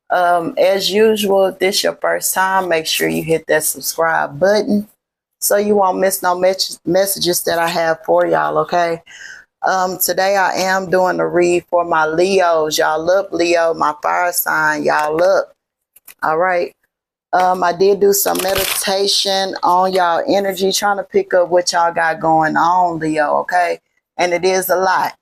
As usual, if this your first time, make sure you hit that subscribe button so you won't miss no messages that I have for y'all, okay? Today I am doing a read for my Leos. Y'all up, Leo, my fire sign. Y'all up. All right. I did do some meditation on y'all energy, trying to pick up what y'all got going on, Leo, okay? And it is a lot.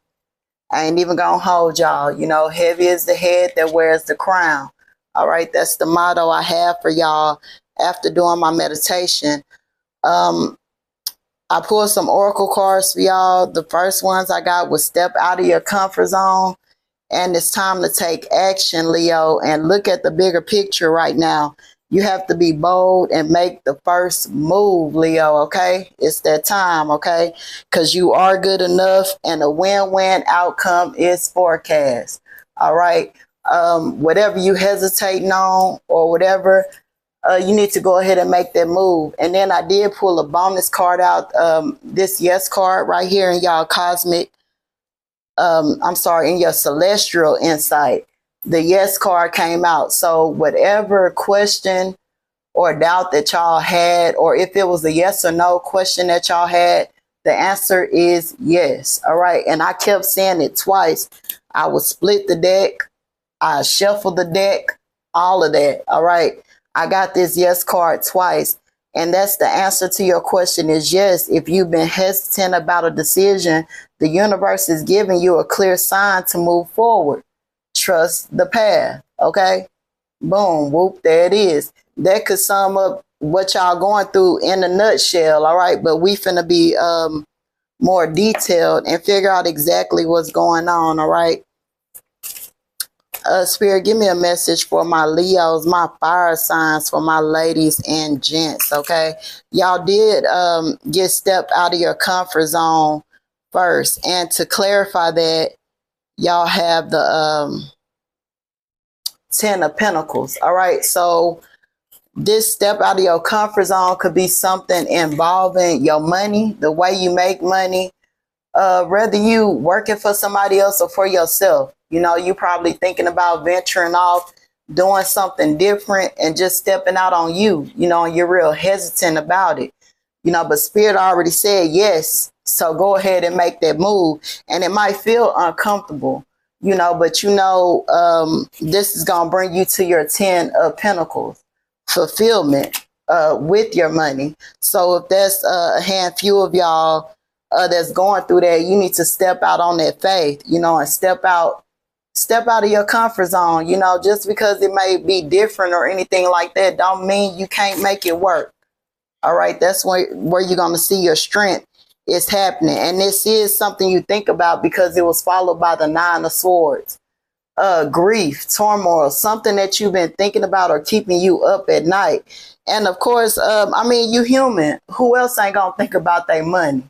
I ain't even gonna hold y'all. You know, heavy is the head that wears the crown. All right, that's the motto I have for y'all after doing my meditation. Um, I pulled some oracle cards for y'all. The first ones I got was step out of your comfort zone. And it's time to take action, Leo, and look at the bigger picture right now. You have to be bold and make the first move, Leo, okay? It's that time, okay? Because you are good enough and a win-win outcome is forecast, all right? Whatever you hesitating on or whatever, you need to go ahead and make that move. And then I did pull a bonus card out, this yes card right here in y'all cosmic, in your celestial insight. The yes card came out. So whatever question or doubt that y'all had, or if it was a yes or no question that y'all had, the answer is yes. All right. And I kept saying it twice. I would split the deck. I shuffle the deck, all of that. All right. I got this yes card twice. And that's the answer to your question is yes. If you've been hesitant about a decision, the universe is giving you a clear sign to move forward. Trust the path. Okay. Boom. Whoop. There it is. That could sum up what y'all going through in a nutshell. All right. But we finna be more detailed and figure out exactly what's going on. All right. Spirit, give me a message for my Leos, my fire signs, for my ladies and gents, okay? Y'all did get stepped out of your comfort zone first. And to clarify that, y'all have the 10 of Pentacles, all right? So this step out of your comfort zone could be something involving your money, the way you make money, whether you working for somebody else or for yourself. You know, you probably thinking about venturing off, doing something different and just stepping out on you, you know, and you're real hesitant about it, you know, but Spirit already said yes. So go ahead and make that move. And it might feel uncomfortable, you know, but you know, this is going to bring you to your 10 of Pentacles, fulfillment with your money. So if there's a handful of y'all that's going through that, you need to step out on that faith, you know, and step out of your comfort zone. You know, just because it may be different or anything like that don't mean you can't make it work. All right, that's where you're going to see your strength is happening. And this is something you think about because it was followed by the 9 of Swords. Grief, turmoil, something that you've been thinking about or keeping you up at night. And of course, I mean, you human. Who else ain't going to think about their money?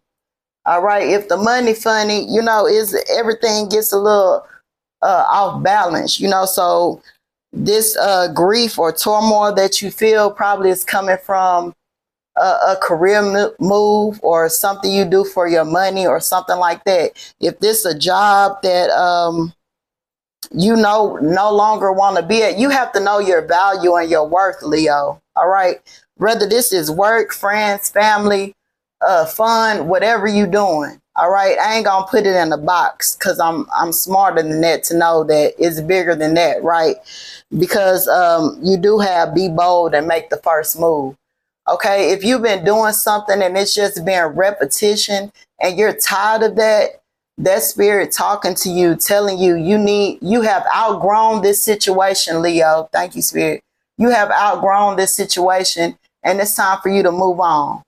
All right, if the money funny, you know, is everything gets a little off balance, you know. So this grief or turmoil that you feel probably is coming from a career move or something you do for your money or something like that. If this a job that you know no longer want to be at, you have to know your value and your worth, Leo. All right, whether this is work, friends, family, fun, whatever you doing. All right, I ain't gonna put it in a box because I'm smarter than that to know that it's bigger than that, right? Because you do have be bold and make the first move. Okay, if you've been doing something and it's just been repetition and you're tired of that, that spirit talking to you, telling you you have outgrown this situation, Leo. Thank you, Spirit. You have outgrown this situation and it's time for you to move on.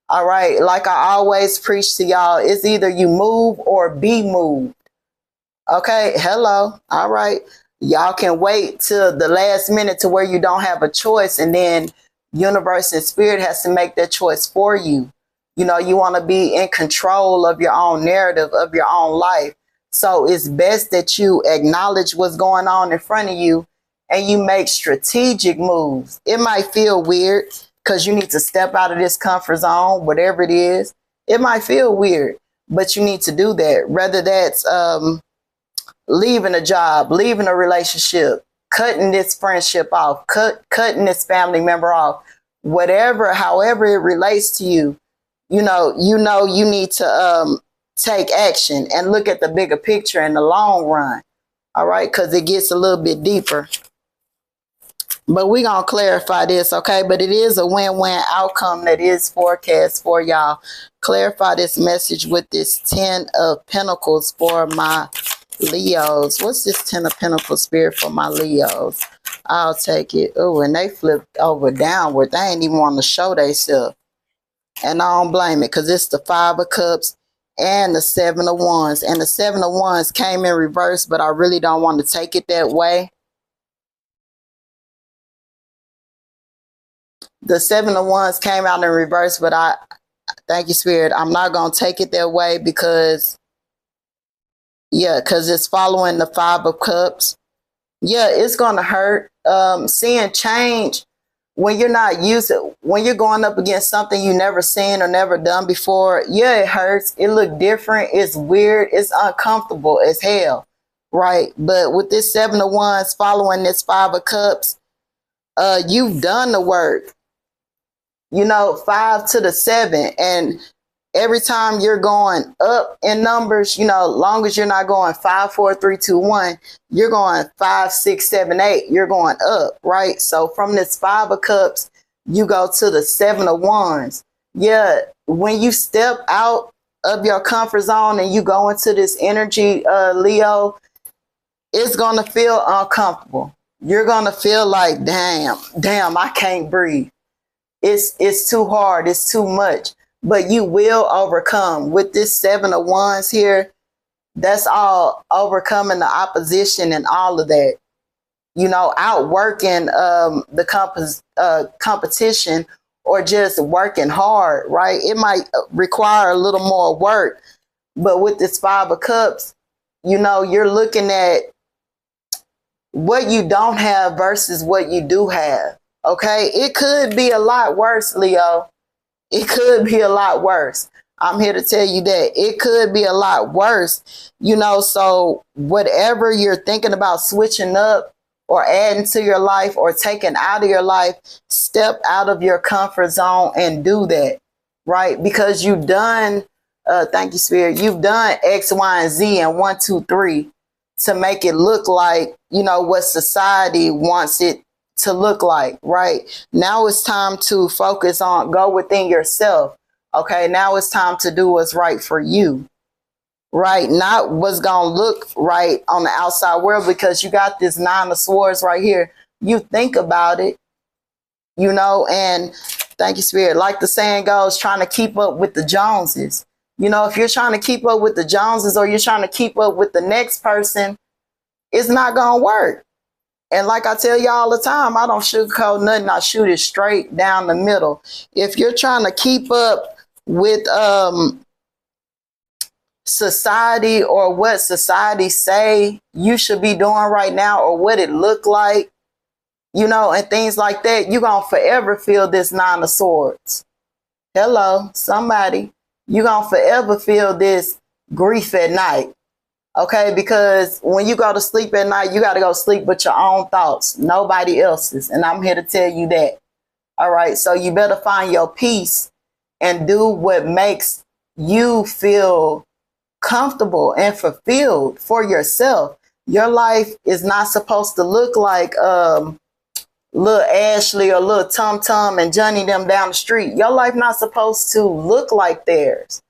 All right. Like I always preach to y'all, it's either you move or be moved. Okay. Hello. All right. Y'all can wait till the last minute to where you don't have a choice. And then universe and spirit has to make that choice for you. You know, you want to be in control of your own narrative, of your own life. So it's best that you acknowledge what's going on in front of you and you make strategic moves. It might feel weird, because you need to step out of this comfort zone, whatever it is. It might feel weird, but you need to do that. Whether that's leaving a job, leaving a relationship, cutting this friendship off, cutting this family member off, whatever, however it relates to you, you need to take action and look at the bigger picture in the long run. All right, because it gets a little bit deeper. But we're going to clarify this, okay? But it is a win-win outcome that is forecast for y'all. Clarify this message with this 10 of Pentacles for my Leos. What's this 10 of Pentacles, Spirit, for my Leos? I'll take it. Oh, and they flipped over downward. They ain't even want to show themselves. And I don't blame it, because it's the 5 of Cups and the 7 of Wands. And the 7 of Wands came in reverse, but I really don't want to take it that way. The 7 of Wands came out in reverse, but I thank you, Spirit. I'm not going to take it that way because, yeah, because it's following the 5 of Cups. Yeah, it's going to hurt. Seeing change when you're not used to, when you're going up against something you never seen or never done before. Yeah, it hurts. It look different. It's weird. It's uncomfortable as hell, right? But with this 7 of Wands following this 5 of Cups, you've done the work. 5 to the 7, and every time you're going up in numbers, long as you're not going 5, 4, 3, 2, 1, you're going 5, 6, 7, 8, you're going up, right? So from this 5 of Cups, you go to the 7 of Wands. Yeah, when you step out of your comfort zone and you go into this energy, Leo, it's going to feel uncomfortable. You're going to feel like, damn, I can't breathe. It's too hard. It's too much. But you will overcome. With this 7 of Wands here, that's all overcoming the opposition and all of that. Outworking the competition, or just working hard, right? It might require a little more work. But with this 5 of Cups, you're looking at what you don't have versus what you do have. Okay, it could be a lot worse, Leo. It could be a lot worse. I'm here to tell you that it could be a lot worse. So whatever you're thinking about switching up or adding to your life or taking out of your life, step out of your comfort zone and do that, right? Because you've done, thank you, Spirit, you've done X, Y, and Z and 1, 2, 3 to make it look like, what society wants it to look like, right? Now it's time to focus on, go within yourself. Okay, now it's time to do what's right for you, right? Not what's gonna look right on the outside world, because you got this 9 of Swords right here. You think about it, and thank you, Spirit. Like the saying goes, trying to keep up with the Joneses. If you're trying to keep up with the Joneses, or you're trying to keep up with the next person, it's not gonna work. And like I tell you all the time, I don't sugarcoat nothing. I shoot it straight down the middle. If you're trying to keep up with society, or what society say you should be doing right now, or what it look like, and things like that, you're going to forever feel this 9 of Swords. Hello, somebody. You're going to forever feel this grief at night. Okay, because when you go to sleep at night, you got to go sleep with your own thoughts, nobody else's. And I'm here to tell you that. All right, so you better find your peace and do what makes you feel comfortable and fulfilled for yourself. Your life is not supposed to look like little Ashley or little Tum Tum and Johnny them down the street. Your life not supposed to look like theirs.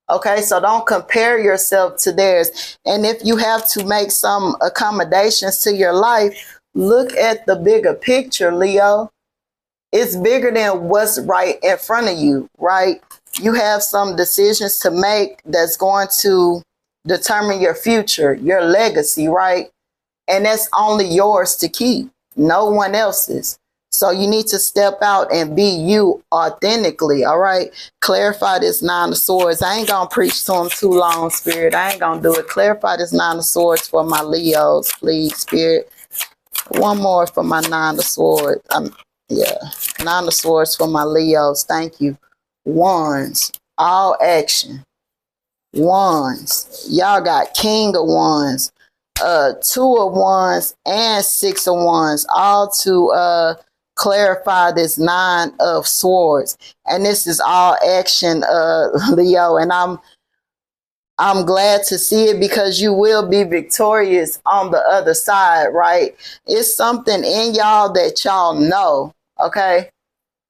Okay, so don't compare yourself to theirs. And if you have to make some accommodations to your life, look at the bigger picture, Leo. It's bigger than what's right in front of you, right? You have some decisions to make that's going to determine your future, your legacy, right? And that's only yours to keep, no one else's. So you need to step out and be you authentically, all right? Clarify this 9 of Swords. I ain't going to preach to them too long, Spirit. I ain't going to do it. Clarify this 9 of Swords for my Leos, please, Spirit. One more for my 9 of Swords. 9 of Swords for my Leos. Thank you. Wands. All action. Wands. Y'all got King of Wands. Two of Wands and Six of Wands, all to clarify this Nine of Swords. And this is all action, Leo, and I'm glad to see it, because you will be victorious on the other side, right? It's something in y'all that y'all know, okay?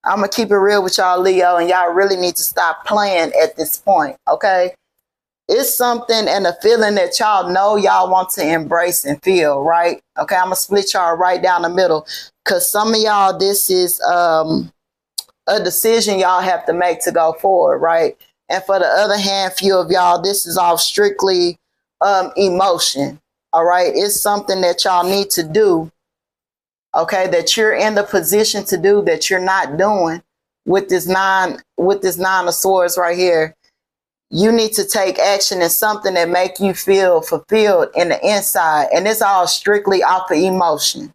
I'm going to keep it real with y'all, Leo, and y'all really need to stop playing at this point, okay? It's something and a feeling that y'all know y'all want to embrace and feel, right? Okay, I'm going to split y'all right down the middle, because some of y'all, this is a decision y'all have to make to go forward, right? And for the other hand, few of y'all, this is all strictly emotion, all right? It's something that y'all need to do, okay, that you're in the position to do that you're not doing with this nine of swords right here. You need to take action in something that make you feel fulfilled in the inside. And it's all strictly off of emotion.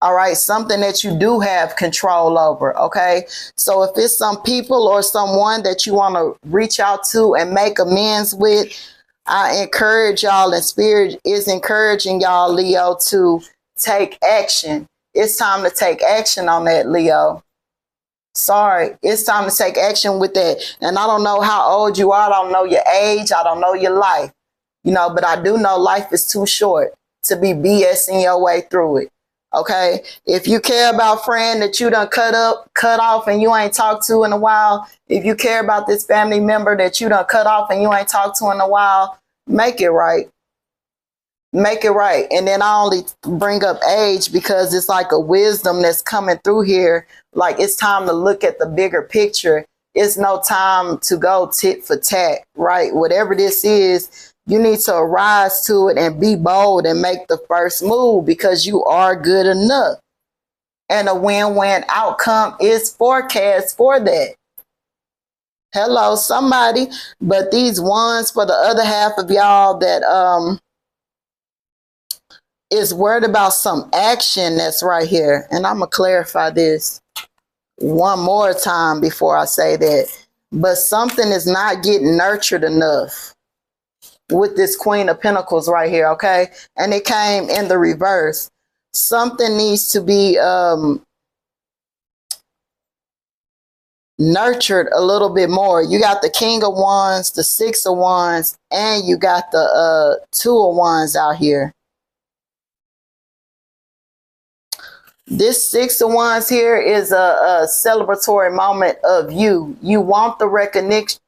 All right, something that you do have control over, okay? So if it's some people or someone that you want to reach out to and make amends with, I encourage y'all, and Spirit is encouraging y'all, Leo, to take action. It's time to take action on that, Leo. Sorry, it's time to take action with that. And I don't know how old you are. I don't know your age. I don't know your life, you know, but I do know life is too short to be BSing your way through it. Okay, if you care about friend that you done cut off and you ain't talked to in a while, if you care about this family member that you done cut off and you ain't talked to in a while, make it right. Make it right. And then I only bring up age because it's like a wisdom that's coming through here. Like, it's time to look at the bigger picture. It's no time to go tit for tat, right? Whatever this is, you need to arise to it and be bold and make the first move, because you are good enough. And a win-win outcome is forecast for that. Hello, somebody. But these ones, for the other half of y'all that is worried about some action that's right here. And I'm going to clarify this one more time before I say that. But something is not getting nurtured enough with this Queen of Pentacles right here, okay? And it came in the reverse. Something needs to be nurtured a little bit more. You got the King of Wands, the Six of Wands, and you got the Two of Wands out here. This Six of Wands here is a celebratory moment of you. You want the recognition,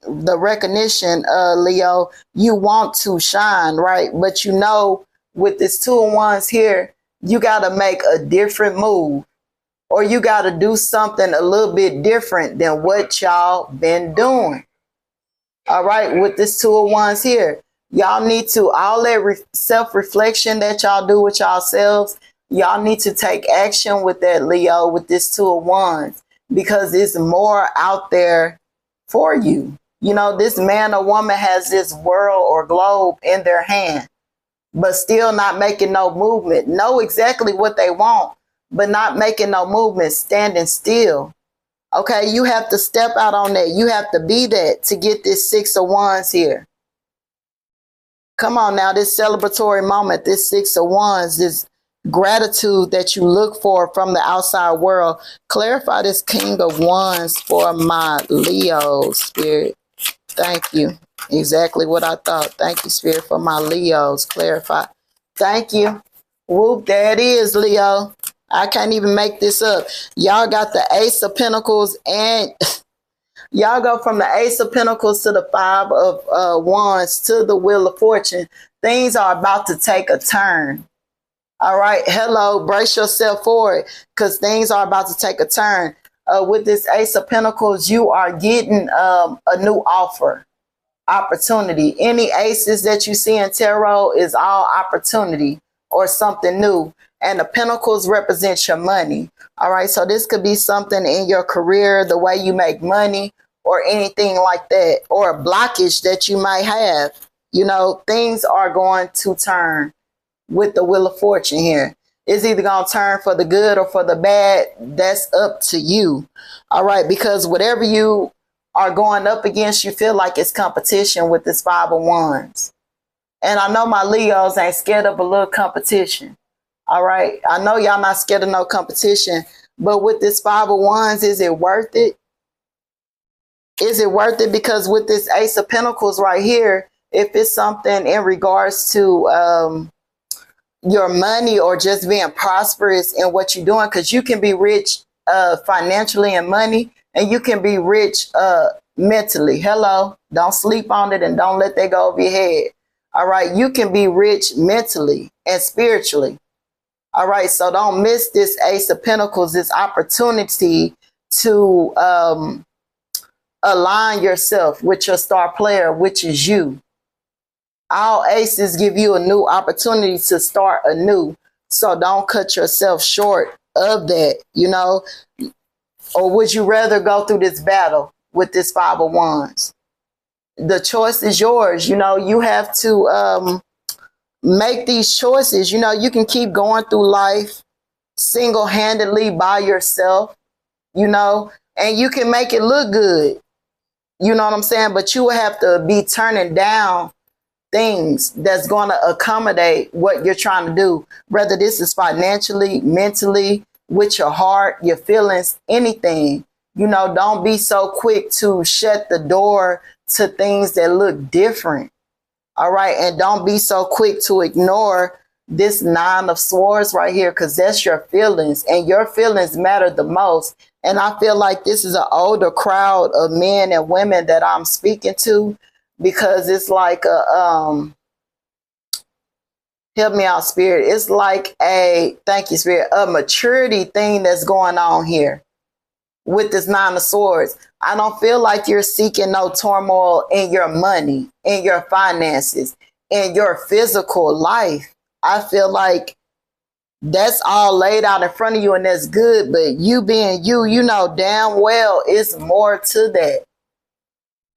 Leo. You want to shine, right? But you know, with this Two of Wands here, you got to make a different move, or you got to do something a little bit different than what y'all been doing. All right, with this Two of Wands here, y'all need to, all that self-reflection that y'all do with yourselves, y'all need to take action with that, Leo, with this Two of Wands, because there's more out there for you. You know, this man or woman has this world or globe in their hand, but still not making no movement. Know exactly what they want, but not making no movement, standing still. Okay, you have to step out on that. You have to be that to get this Six of Wands here. Come on now, this celebratory moment, this Six of Wands, this gratitude that you look for from the outside world. Clarify this King of Wands for my Leo, Spirit. Thank you. Exactly what I thought. Thank you, Spirit, for my Leos. Clarify. Thank you. Whoop, there it is, Leo. I can't even make this up. Y'all got the Ace of Pentacles, and y'all go from the Ace of Pentacles to the Five of Wands to the Wheel of Fortune. Things are about to take a turn. All right. Hello. Brace yourself for it, because things are about to take a turn. With this Ace of Pentacles, you are getting a new offer, opportunity. Any aces that you see in tarot is all opportunity or something new. And the Pentacles represent your money. All right. So this could be something in your career, the way you make money, or anything like that, or a blockage that you might have. You know, things are going to turn. With the Wheel of Fortune here, it's either going to turn for the good or for the bad. That's up to you. All right. Because whatever you are going up against, you feel like it's competition with this Five of Wands. And I know my Leos ain't scared of a little competition. All right. I know y'all not scared of no competition, but with this Five of Wands, is it worth it? Is it worth it? Because with this Ace of Pentacles right here, if it's something in regards to your money or just being prosperous in what you're doing, because you can be rich financially and money, and you can be rich mentally. Hello, don't sleep on it and don't let that go over your head. All right, you can be rich mentally and spiritually. All right, so don't miss this Ace of Pentacles, this opportunity to align yourself with your star player, which is you. All aces give you a new opportunity to start anew. So don't cut yourself short of that, you know. Or would you rather go through this battle with this Five of Wands? The choice is yours. You know, you have to make these choices. You know, you can keep going through life single-handedly by yourself, you know, and you can make it look good. You know what I'm saying? But you will have to be turning down things that's going to accommodate what you're trying to do, whether this is financially, mentally, with your heart, your feelings, anything. You know, don't be so quick to shut the door to things that look different. All right. And don't be so quick to ignore this Nine of Swords right here, because that's your feelings, and your feelings matter the most. And I feel like this is an older crowd of men and women that I'm speaking to, because it's like a help me out, Spirit. It's like a, thank you, Spirit, a maturity thing that's going on here with this Nine of Swords. I don't feel like you're seeking no turmoil in your money, in your finances, in your physical life. I feel like that's all laid out in front of you, and that's good. But you being you, you know damn well it's more to that.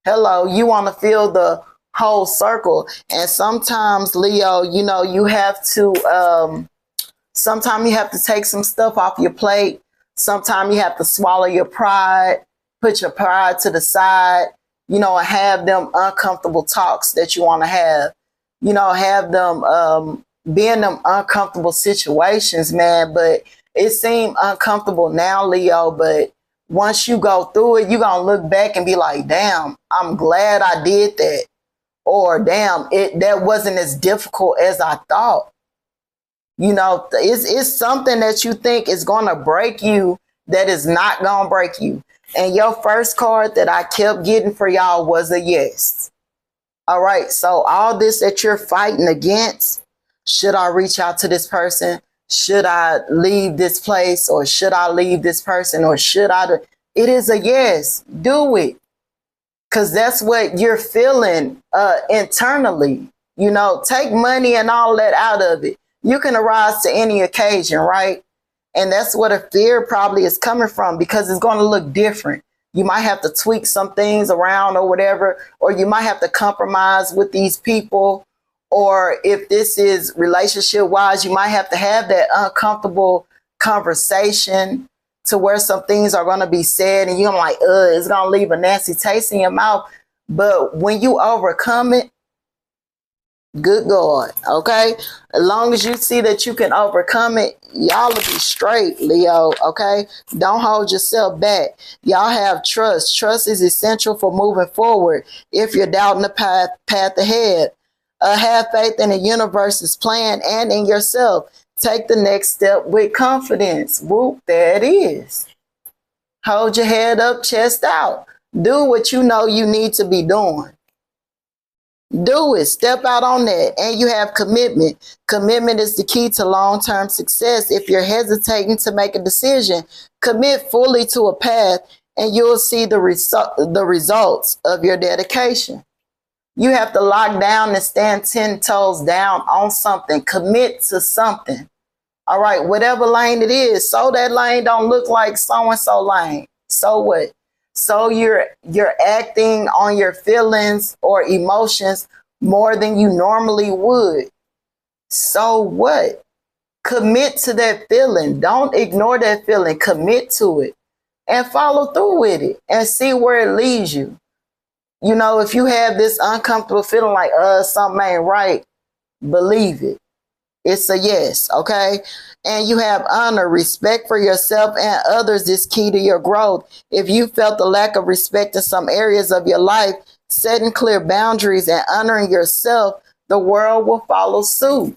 Hello, you want to feel the whole circle. And sometimes, Leo, you know, you have to, sometimes you have to take some stuff off your plate. Sometimes you have to swallow your pride, put your pride to the side, you know, and have them uncomfortable talks that you want to have. You know, have them be in them uncomfortable situations, man. But it seemed uncomfortable now, Leo, but once you go through it, you're going to look back and be like, damn, I'm glad I did that. Or damn, that wasn't as difficult as I thought. You know, it's something that you think is going to break you that is not going to break you. And your first card that I kept getting for y'all was a yes. All right. So all this that you're fighting against, should I reach out to this person? Should I leave this place, or should I leave this person, or should I? It is a yes. Do it. Because that's what you're feeling internally. You know, take money and all that out of it. You can arise to any occasion, right? And that's what a fear probably is coming from, because it's going to look different. You might have to tweak some things around or whatever, or you might have to compromise with these people. Or if this is relationship wise, you might have to have that uncomfortable conversation to where some things are going to be said and you're like, it's going to leave a nasty taste in your mouth. But when you overcome it, good God, okay? As long as you see that you can overcome it, y'all will be straight, Leo, okay? Don't hold yourself back. Y'all have trust. Trust is essential for moving forward. If you're doubting the path ahead, have faith in the universe's plan and in yourself. Take the next step with confidence. Whoop, there it is. Hold your head up, chest out. Do what you know you need to be doing. Do it. Step out on that. And you have commitment. Commitment is the key to long-term success. If you're hesitating to make a decision, commit fully to a path and you'll see the results of your dedication. You have to lock down and stand 10 toes down on something. Commit to something. All right, whatever lane it is. So that lane don't look like so-and-so lane. So what? So you're acting on your feelings or emotions more than you normally would. So what? Commit to that feeling. Don't ignore that feeling. Commit to it and follow through with it and see where it leads you. You know, if you have this uncomfortable feeling like, something ain't right, Believe it. It's a yes, okay? And you have honor, respect for yourself and others is key to your growth. If you felt the lack of respect in some areas of your life, setting clear boundaries and honoring yourself, the world will follow suit.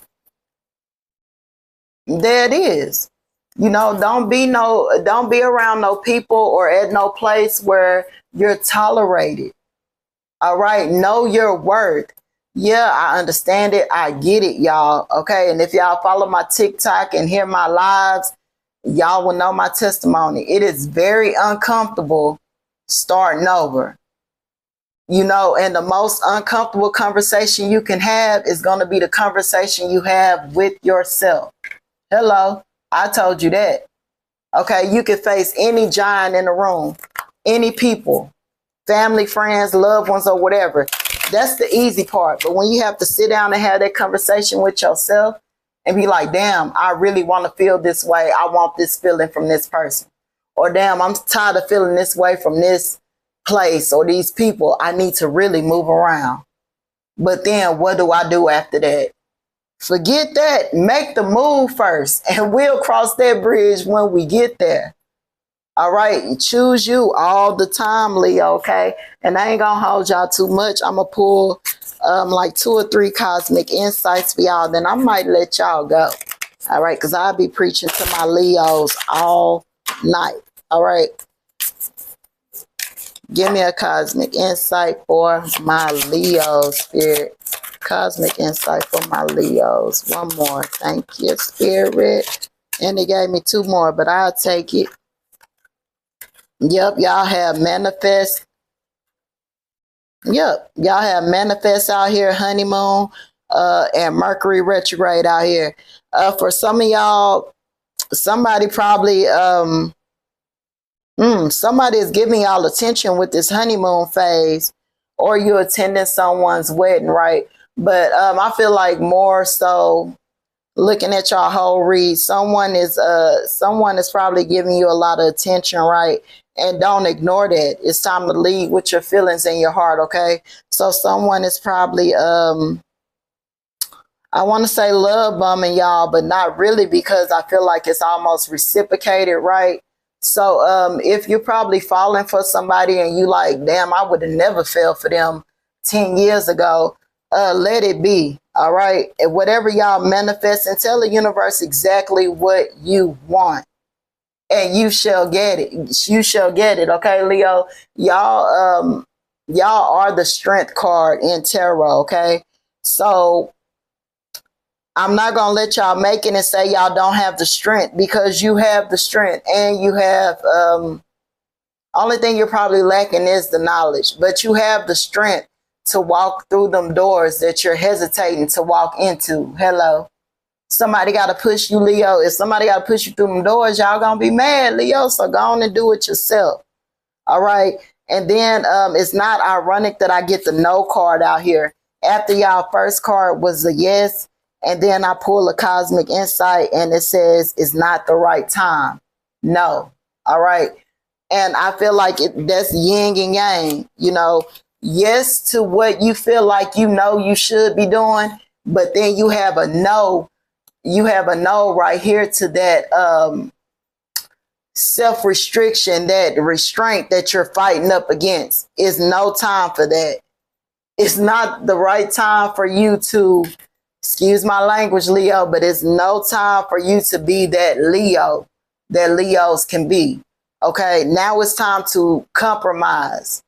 There it is. You know, don't be around no people or at no place where you're tolerated. All right, know your worth. Yeah, I understand it. I get it, y'all. Okay, and if y'all follow my TikTok and hear my lives, y'all will know my testimony. It is very uncomfortable starting over. You know, and the most uncomfortable conversation you can have is going to be the conversation you have with yourself. Hello, I told you that. Okay, you can face any giant in the room, any people, family, friends, loved ones, or whatever. That's the easy part. But when you have to sit down and have that conversation with yourself and be like, damn, I really want to feel this way. I want this feeling from this person. Or damn, I'm tired of feeling this way from this place or these people. I need to really move around. But then what do I do after that? Forget that. Make the move first, and we'll cross that bridge when we get there. All right. Choose you all the time, Leo. Okay. And I ain't going to hold y'all too much. I'm going to pull like 2 or 3 cosmic insights for y'all. Then I might let y'all go. All right. Because I'll be preaching to my Leos all night. All right. Give me a cosmic insight for my Leos, Spirit. Cosmic insight for my Leos. One more. Thank you, Spirit. And they gave me 2 more, but I'll take it. Yep, y'all have manifest. Yep, y'all have manifest out here, honeymoon, and Mercury retrograde out here. For some of y'all, somebody probably, somebody is giving y'all attention with this honeymoon phase, or you're attending someone's wedding, right? But I feel like more so looking at your whole read, someone is probably giving you a lot of attention, right? And don't ignore that. It's time to lead with your feelings and your heart, okay? So someone is probably I want to say love bombing y'all, but not really, because I feel like it's almost reciprocated, right? So if you're probably falling for somebody and you like, damn, I would have never fell for them 10 years ago, let it be. All right. And whatever y'all manifest, and tell the universe exactly what you want, and you shall get it. You shall get it. Okay, Leo, y'all are the strength card in tarot. Okay. So I'm not going to let y'all make it and say y'all don't have the strength, because you have the strength, and you have, only thing you're probably lacking is the knowledge, but you have the strength to walk through them doors that you're hesitating to walk into. Hello. Somebody got to push you, Leo. If somebody got to push you through them doors, y'all going to be mad, Leo. So go on and do it yourself. All right. And then it's not ironic that I get the no card out here. After y'all first card was a yes, and then I pull a cosmic insight and it says it's not the right time. No. All right. And I feel like that's yin and yang, you know. Yes to what you feel like you should be doing, but then you have a no right here to that self-restriction, that restraint that you're fighting up against. Is no time for that. It's not the right time for you to, excuse my language, Leo, but it's no time for you to be that Leo that Leos can be. Okay, now it's time to compromise.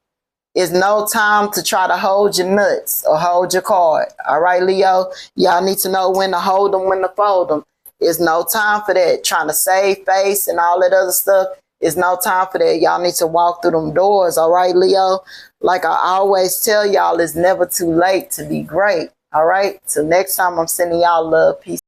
It's no time to try to hold your nuts or hold your card. All right, Leo, y'all need to know when to hold them, when to fold them. It's no time for that. Trying to save face and all that other stuff. It's no time for that. Y'all need to walk through them doors. All right, Leo. Like I always tell y'all, it's never too late to be great. All right. Till next time, I'm sending y'all love, peace.